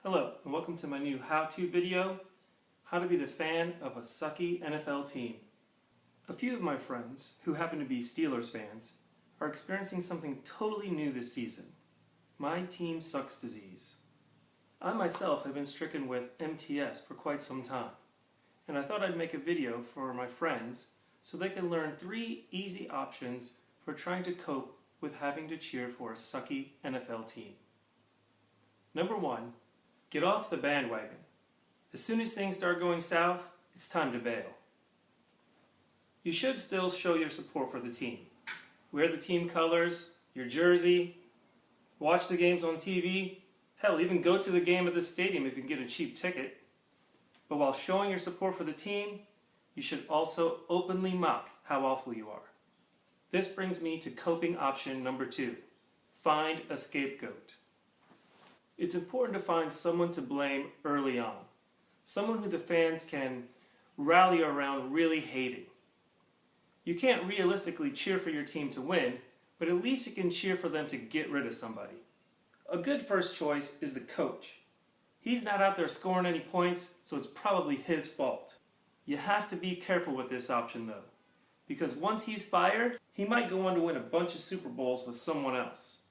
Hello and welcome to my new how-to video, how to be the fan of a sucky NFL team. A few of my friends, who happen to be Steelers fans, are experiencing something totally new this season. My team sucks disease. I myself have been stricken with MTS for quite some time, and I thought I'd make a video for my friends so they can learn 3 easy options for trying to cope with having to cheer for a sucky NFL team. Number 1. Get off the bandwagon. As soon as things start going south, it's time to bail. You should still show your support for the team. Wear the team colors, your jersey, watch the games on TV, hell, even go to the game at the stadium if you can get a cheap ticket. But while showing your support for the team, you should also openly mock how awful you are. This brings me to coping option number 2. Find a scapegoat. It's important to find someone to blame early on. Someone who the fans can rally around really hating. You can't realistically cheer for your team to win, but at least you can cheer for them to get rid of somebody. A good first choice is the coach. He's not out there scoring any points, so it's probably his fault. You have to be careful with this option though, because once he's fired, he might go on to win a bunch of Super Bowls with someone else.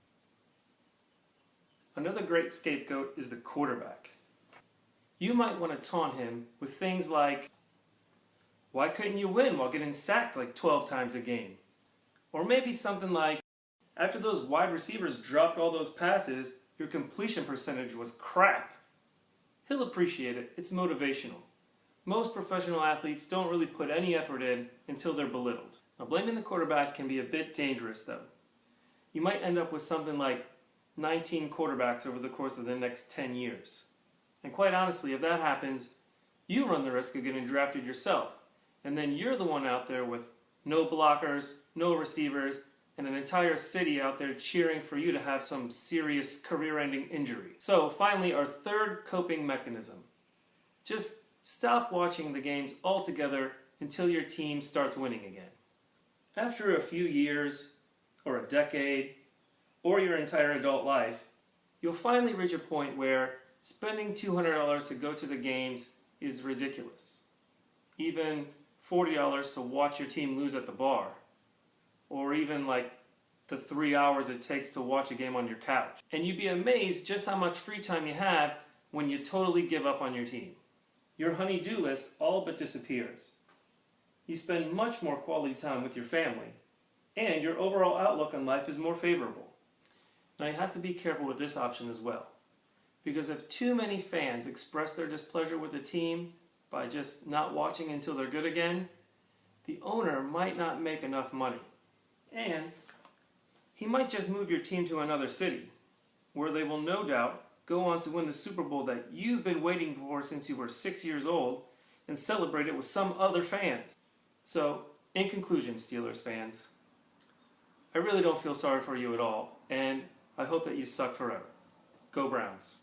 Another great scapegoat is the quarterback. You might want to taunt him with things like, "Why couldn't you win while getting sacked like 12 times a game?" Or maybe something like, "After those wide receivers dropped all those passes, your completion percentage was crap." He'll appreciate it. It's motivational. Most professional athletes don't really put any effort in until they're belittled. Now, blaming the quarterback can be a bit dangerous though. You might end up with something like 19 quarterbacks over the course of the next 10 years. And quite honestly, if that happens, you run the risk of getting drafted yourself, and then you're the one out there with no blockers, no receivers, and an entire city out there cheering for you to have some serious career-ending injury. So finally, our third coping mechanism. Just stop watching the games altogether until your team starts winning again. After a few years, or a decade, or your entire adult life, you'll finally reach a point where spending $200 to go to the games is ridiculous. Even $40 to watch your team lose at the bar. Or even like the 3 hours it takes to watch a game on your couch. And you'd be amazed just how much free time you have when you totally give up on your team. Your honey-do list all but disappears. You spend much more quality time with your family, and your overall outlook on life is more favorable. Now you have to be careful with this option as well, because if too many fans express their displeasure with the team by just not watching until they're good again, the owner might not make enough money, and he might just move your team to another city, where they will no doubt go on to win the Super Bowl that you've been waiting for since you were 6 years old and celebrate it with some other fans. So, in conclusion, Steelers fans, I really don't feel sorry for you at all, and I hope that you suck forever. Go Browns.